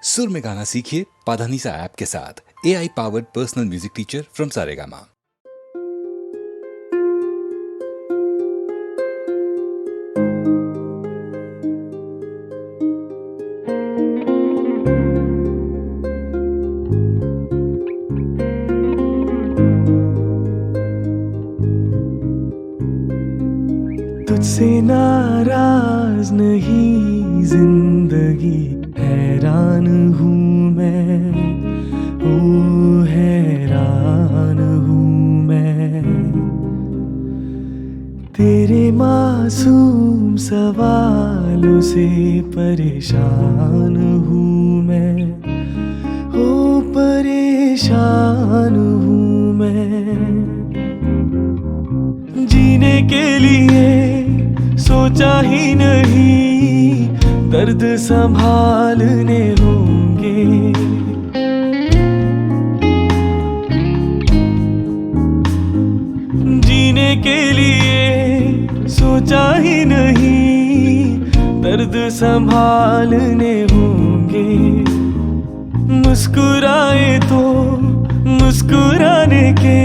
सुर में गाना सीखिए पाधानीसा ऐप के साथ। AI powered personal music teacher from Saregama. तुझसे नाराज नहीं जिंदगी, हैरान हूँ मैं, ओ हैरान हूँ मैं। तेरे मासूम सवालों से परेशान हूँ मैं, ओ परेशान हूँ मैं। जीने के लिए सोचा ही नहीं, दर्द संभालने होंगे। जीने के लिए सोचा ही नहीं, दर्द संभालने होंगे। मुस्कुराए तो मुस्कुराने के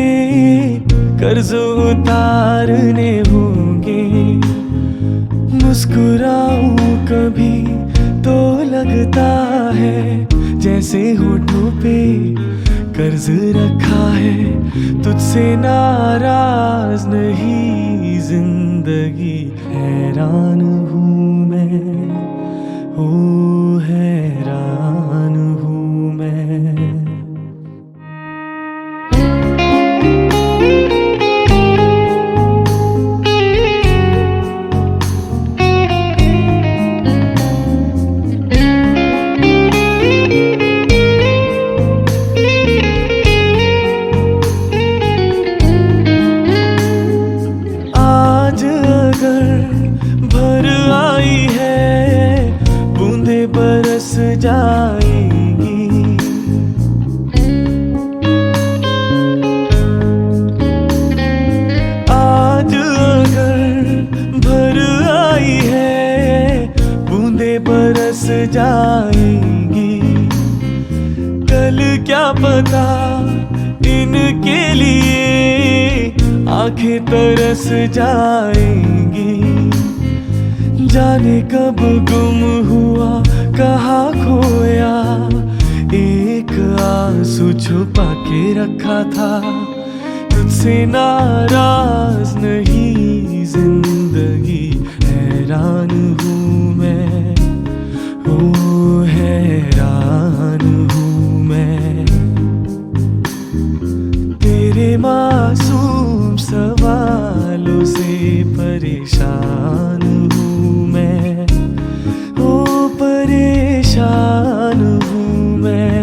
कर्ज उतारने होंगे। मुस्कुराऊं कभी तो लगता है जैसे होठों पे कर्ज रखा है। तुझसे नाराज नहीं जिंदगी, हैरान हूँ मैं, ओ हैरान हूँ मैं। बरस जाएगी, आज अगर भर आई है, बूंदे बरस जाएंगी। कल क्या पता इनके लिए आंखें तरस जाएंगी। जाने कब गुम हुआ, कहाँ खोया, एक आंसू छुपा के रखा था। तुझसे नाराज नहीं जिंदगी, हैरान हूँ मैं, ओ हैरान हूँ मैं। तेरे मासूम सवालों से परेशान हूँ मैं, ओ परेशान हूँ मैं।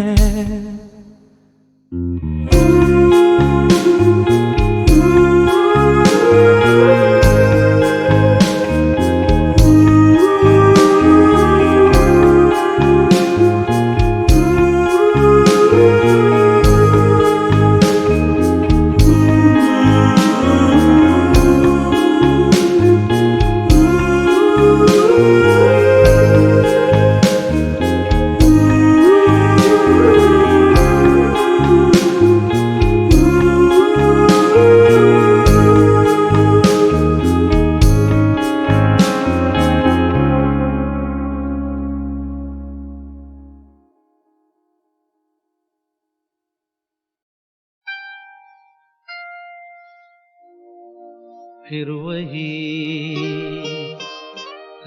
फिर वही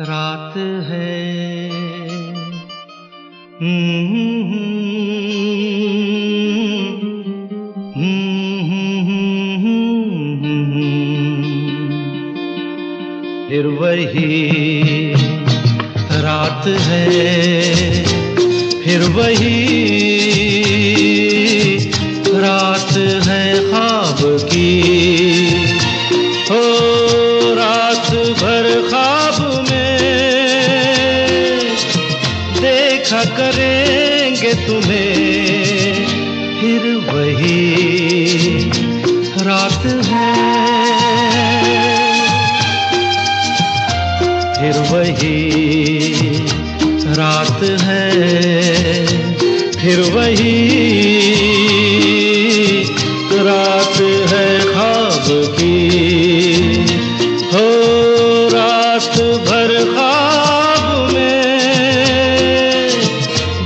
रात है, फिर वही रात है, फिर वही रात है ख्वाब की। हो रात भर ख्वाब में देखा करेंगे तुम्हें, फिर वही रात है, फिर वही रात है। फिर वही रात है ख्वाब की, हो रात भर ख्वाब में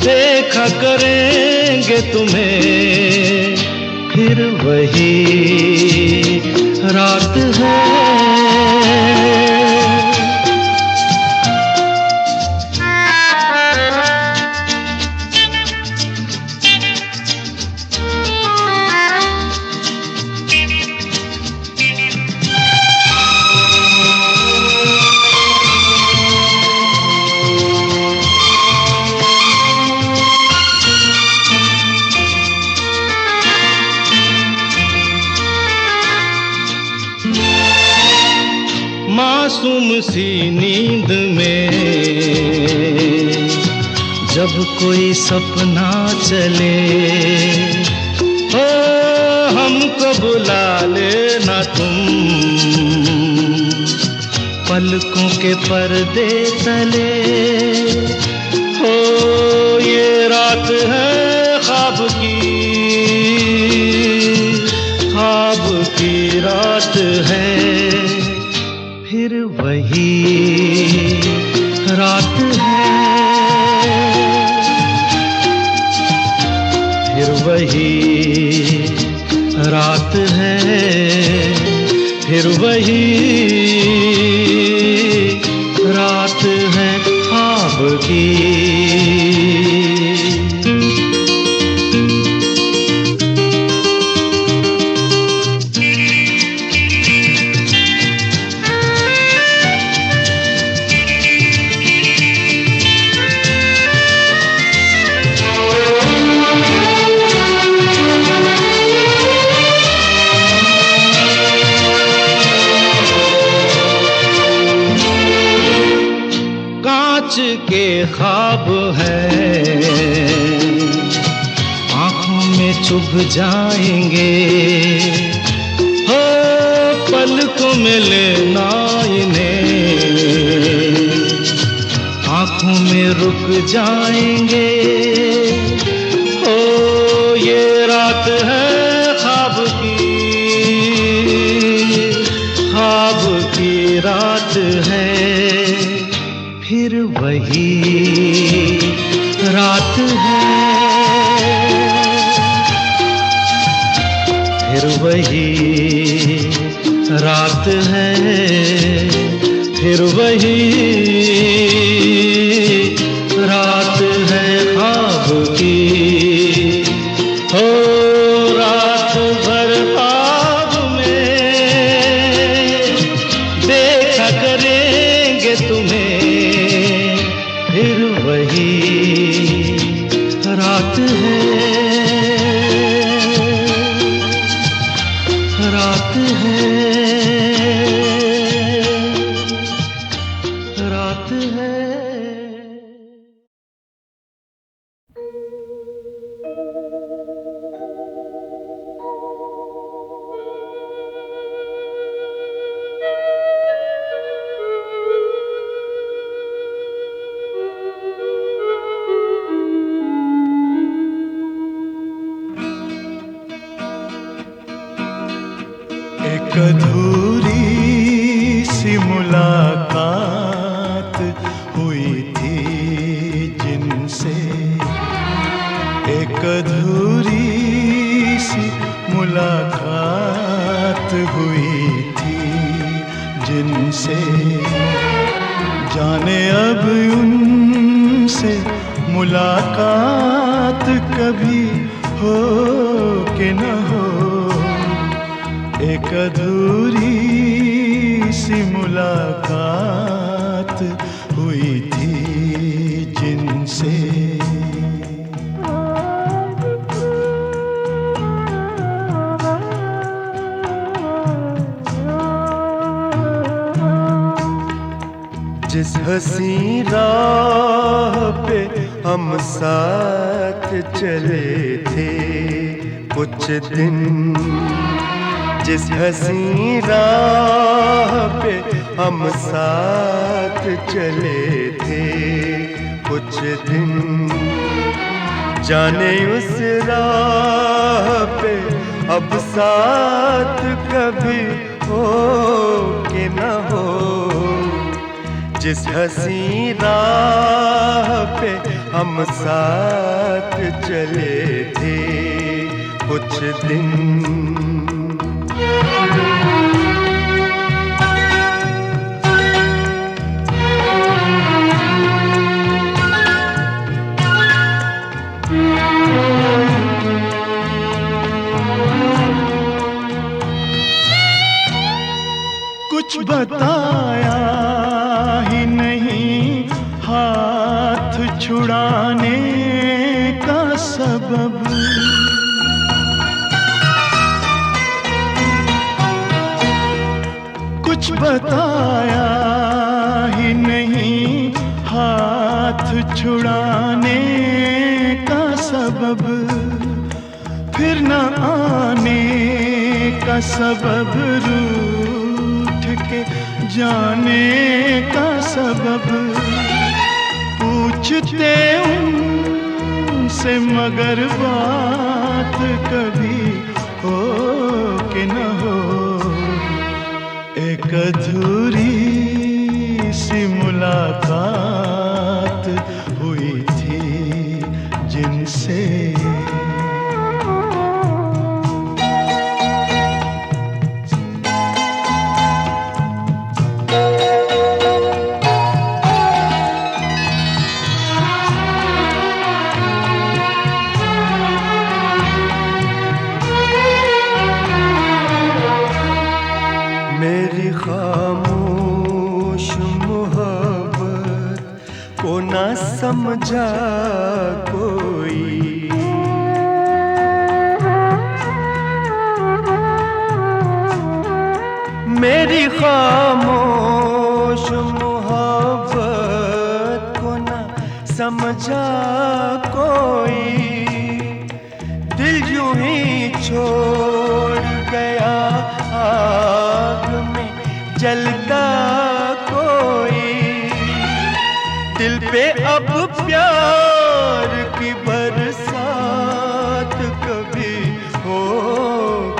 देखा करेंगे तुम्हें, फिर वही रात है। मासूम सी नींद में जब कोई सपना चले, हो हमको बुला लेना तुम पलकों के पर्दे तले, हो ये रात है ख्वाब की रात है, फिर वही रात है, फिर वही रात है, फिर वही रात है ख्वाब की। के ख्वाब है आँखों में चुभ जाएंगे, हो पलकों में लेना इन्हें आँखों में रुक जाएंगे, हो ये रात है ख्वाब की रात है, फिर वही रात है, फिर वही रात है, फिर वही रात है ख्वाब की, हो रात भर ख्वाब में देखा करेंगे तुम्हें, फिर वही रात है, रात है, रात है। एक अधूरी सी मुलाकात हुई थी जिनसे, एक अधूरी सी मुलाकात हुई थी जिनसे, जाने अब उनसे मुलाकात कभी हो कि न हो, एक अधूरी सी मुलाकात हुई थी जिनसे। जिस हंसी राह पे हम साथ चले थे कुछ दिन, जिस हंसी राह पे हम साथ चले थे कुछ दिन, जाने उस राह पे अब साथ कभी हो कि न हो। जिस हंसी राह पे हम साथ चले थे कुछ दिन, कुछ बताया ही नहीं हाथ छुड़ाने का सबब। कुछ बताया ही नहीं हाथ छुड़ाने का सबब। फिर न आने का सबब, रूठ के जाने का सबब। पूछते उनसे मगर बात कभी हो कि न हो। एक अधूरी सी मुलाकात हुई थी जिनसे, मेरी खामोश मोहब्बत को ना समझा कोई। मेरी खामोश मोहब्बत को ना समझा कोई। दिल यूं ही छोड़ गया आग में जलता कोई। दिल पे अब प्यार की बरसात कभी हो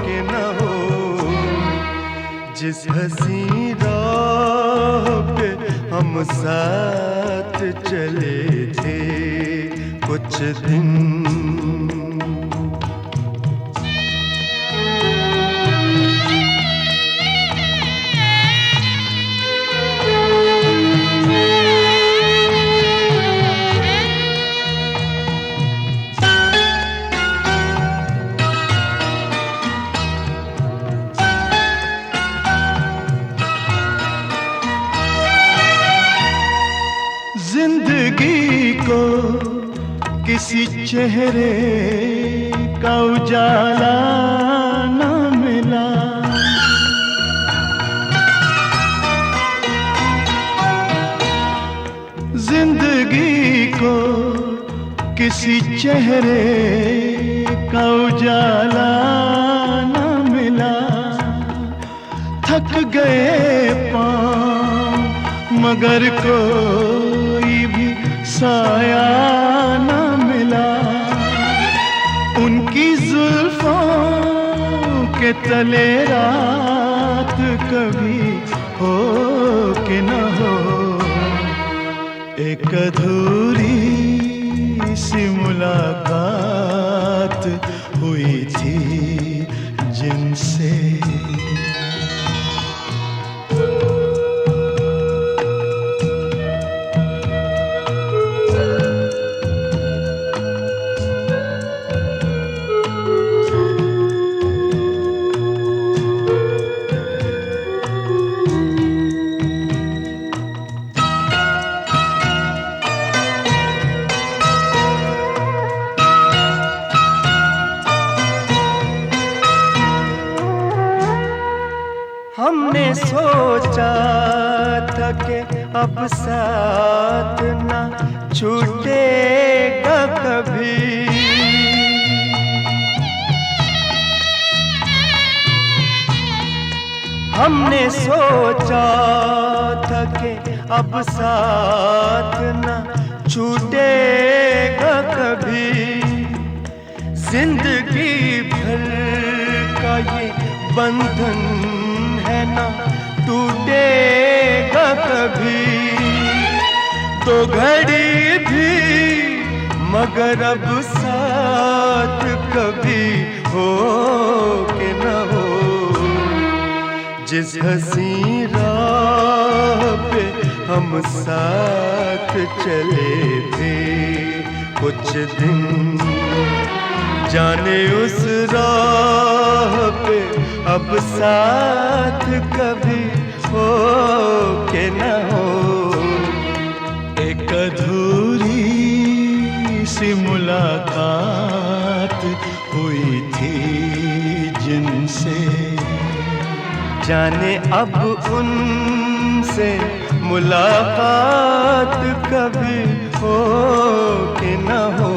कि न हो। जिस हंसी राह पे हम साथ चले थे कुछ दिन, जिंदगी को किसी चेहरे का उजाला न मिला। जिंदगी को किसी चेहरे का उजाला न मिला। थक गए पाँव मगर कोई भी साया न मिला। उनकी जुल्फों के तले रात कभी हो कि न हो। एक अधूरी सी मुलाकात हुई थी जिनसे, हमने सोचा था कि अब साथ ना छूटेगा कभी। हमने सोचा था कि अब साथ ना छूटेगा कभी। जिंदगी भर का ये बंधन है ना टूटेगा कभी, तो घड़ी भी मगर अब साथ कभी हो के न हो। जिस हंसी राह पे हम साथ चले थे कुछ दिन, जाने उस राह पे अब साथ कभी हो के न हो। एक अधूरी सी मुलाकात हुई थी जिनसे, जाने अब उनसे मुलाकात कभी हो कि न हो।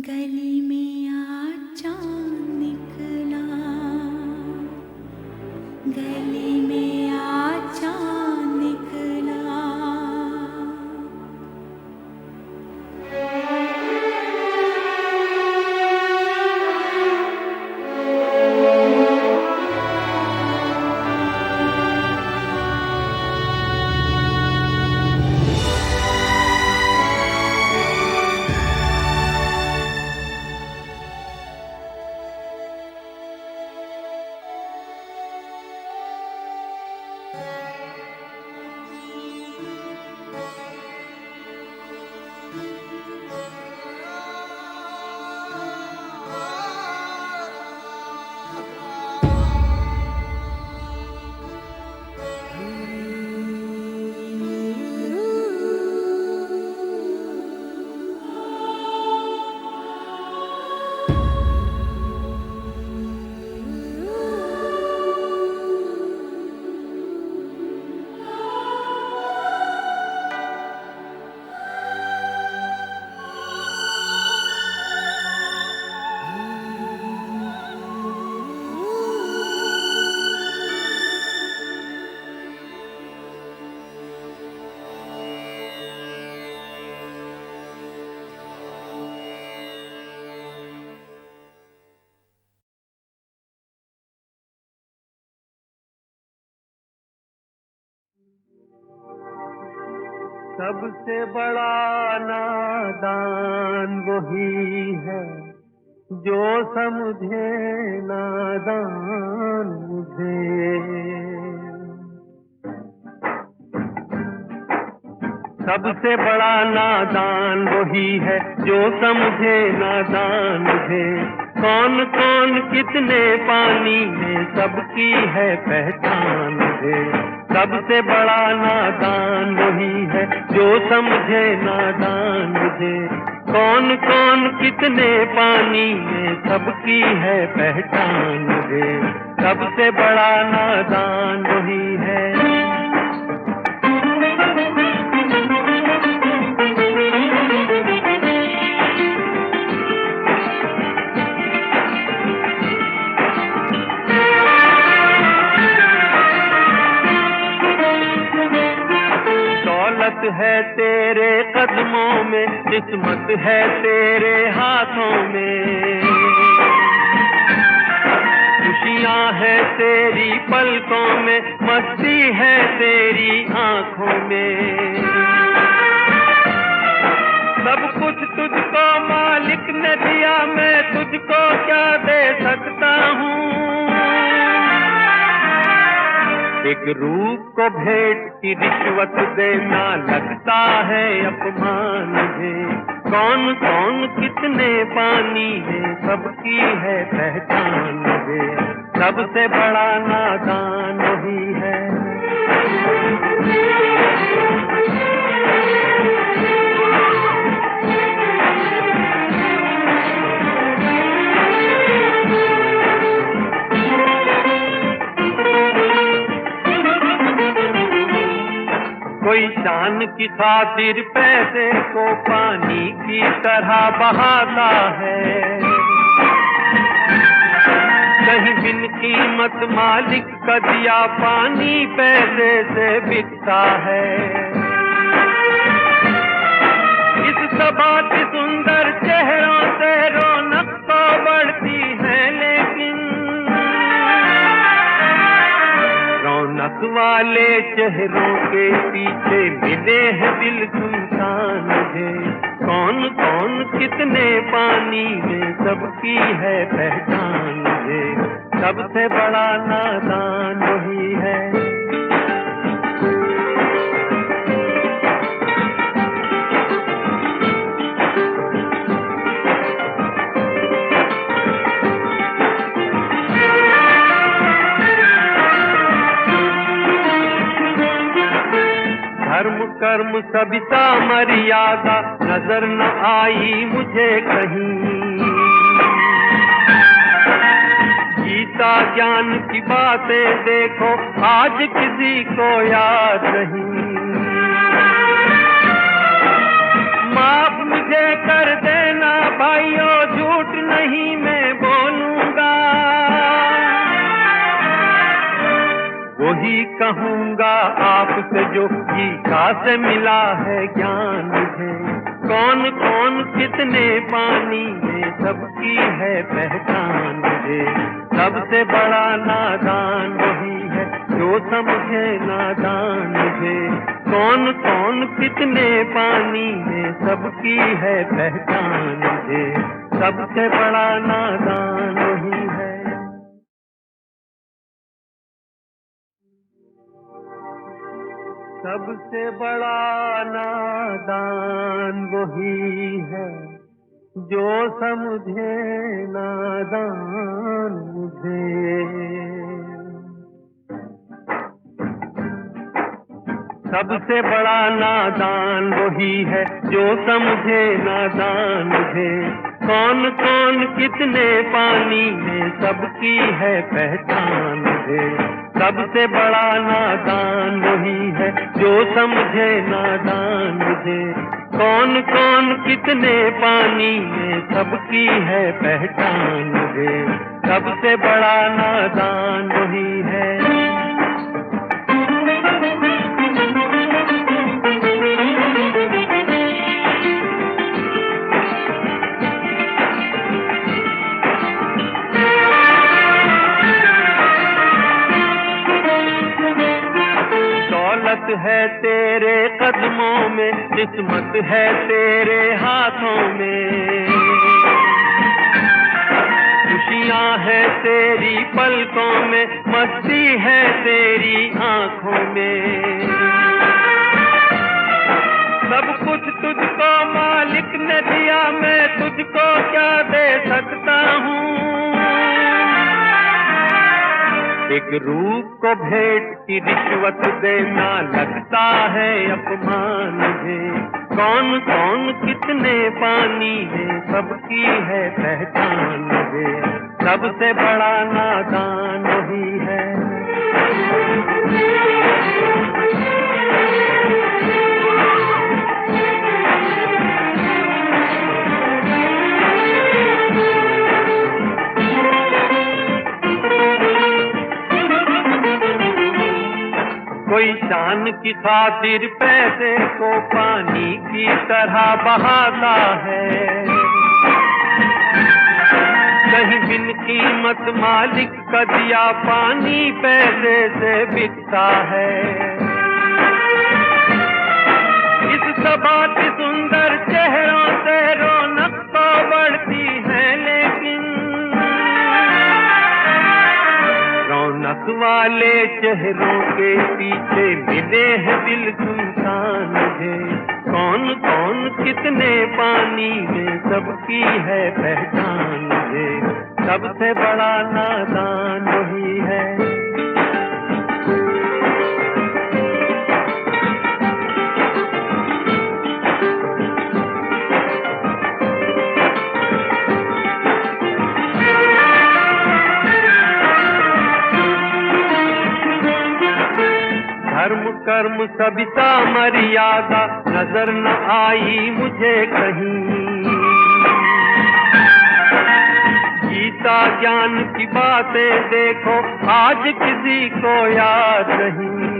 गली में आज चांद निकला, गली में आज चांद निकला। सबसे बड़ा नादान वही है जो समझे नादान मुझे। सबसे बड़ा नादान वही है जो समझे नादान मुझे। कौन कौन कितने पानी में सबकी है पहचान है। सबसे बड़ा नादान वही है जो समझे नादान मुझे। कौन कौन कितने पानी में सबकी है पहचान है। सबसे बड़ा नादान वही है। है तेरे कदमों में, किस्मत है तेरे हाथों में। खुशियाँ है तेरी पलकों में, मस्ती है तेरी आँखों में। सब कुछ तुझको मालिक ने दिया, मैं तुझको क्या दे सकता हूँ। एक रूप को भेंट की रिश्वत देना लगता है अपमान है। कौन कौन कितने पानी है सबकी है पहचान है। सबसे बड़ा नादान वही है। कोई शान की खातिर पैसे को पानी की तरह बहाता है। कहीं बिन कीमत मालिक का दिया पानी पैसे से बिकता है। इस सबात सुंदर चेहरों से रौनक तो बढ़ती है, लेकिन रौनक वाले चेहरों के पीछे मिले हैं दिल सुनसान है। कौन कौन कितने पानी में सबकी है पहचान है। सबसे बड़ा नादान वही है। धर्म कर्म सविता मर्यादा नजर न आई मुझे कहीं। गीता ज्ञान की बातें देखो आज किसी को याद नहीं। माफ मुझे कर देना भाइयों, झूठ नहीं मैं बोलूंगा। वही कहूँगा आपसे जो गीता से मिला है ज्ञान मुझे। कौन कौन कितने पानी में सबकी है पहचान मुझे। सबसे बड़ा नादान वही है जो समझे नादान मुझे। कौन कौन कितने पानी में सबकी है पहचान मुझे। सबसे बड़ा नादान वही है। सबसे बड़ा नादान वही है जो समझे नादान मुझे। सबसे बड़ा नादान वही है जो समझे नादान मुझे। कौन कौन कितने पानी में सबकी है पहचान मुझे। सबसे बड़ा नादान वही है जो समझे नादान मुझे। कौन कौन कितने पानी में सबकी है पहचान मुझे। सबसे बड़ा नादान वही है। है तेरे कदमों में, किस्मत है तेरे हाथों में। खुशियाँ है तेरी पलकों में, मस्ती है तेरी आँखों में। सब कुछ तुझको मालिक ने दिया, मैं तुझको क्या दे सकता हूँ। एक रूप को भेंट की रिश्वत देना लगता है अपमान है। कौन कौन कितने पानी है सबकी है पहचान है। सबसे बड़ा नादान वही है। कोई शान की खातिर पैसे को पानी की तरह बहाता है। कहीं बिन कीमत मालिक का दिया पानी पैसे से बिकता है। इस सबात सुंदर चेहरों से रौनक तो बढ़ती है, लेकिन रौनक वाले चेहरों के पीछे मिले हैं दिल सुनसान है। कौन कौन कितने पानी में सबकी है पहचान है। सबसे बड़ा नादान वही है। धर्म कर्म सविता मर्यादा नजर न आई मुझे कहीं। गीता ज्ञान की बातें देखो आज किसी को याद नहीं।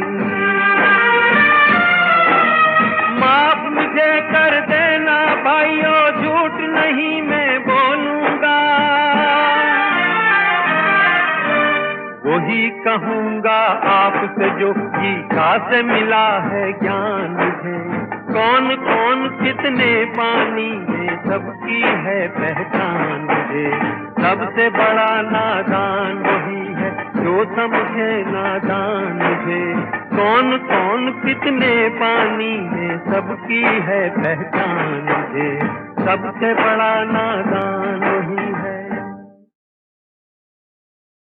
माफ मुझे कर देना भाइयों, झूठ नहीं मैं बोलूंगा। वही कहूँगा आपसे जो गीता से मिला है ज्ञान मुझे। कौन कौन कितने पानी में सबकी है पहचान मुझे। सबसे बड़ा नादान वही है जो समझे नादान मुझे। कौन कौन कितने पानी में सबकी है पहचान मुझे। सबसे बड़ा नादान वही है।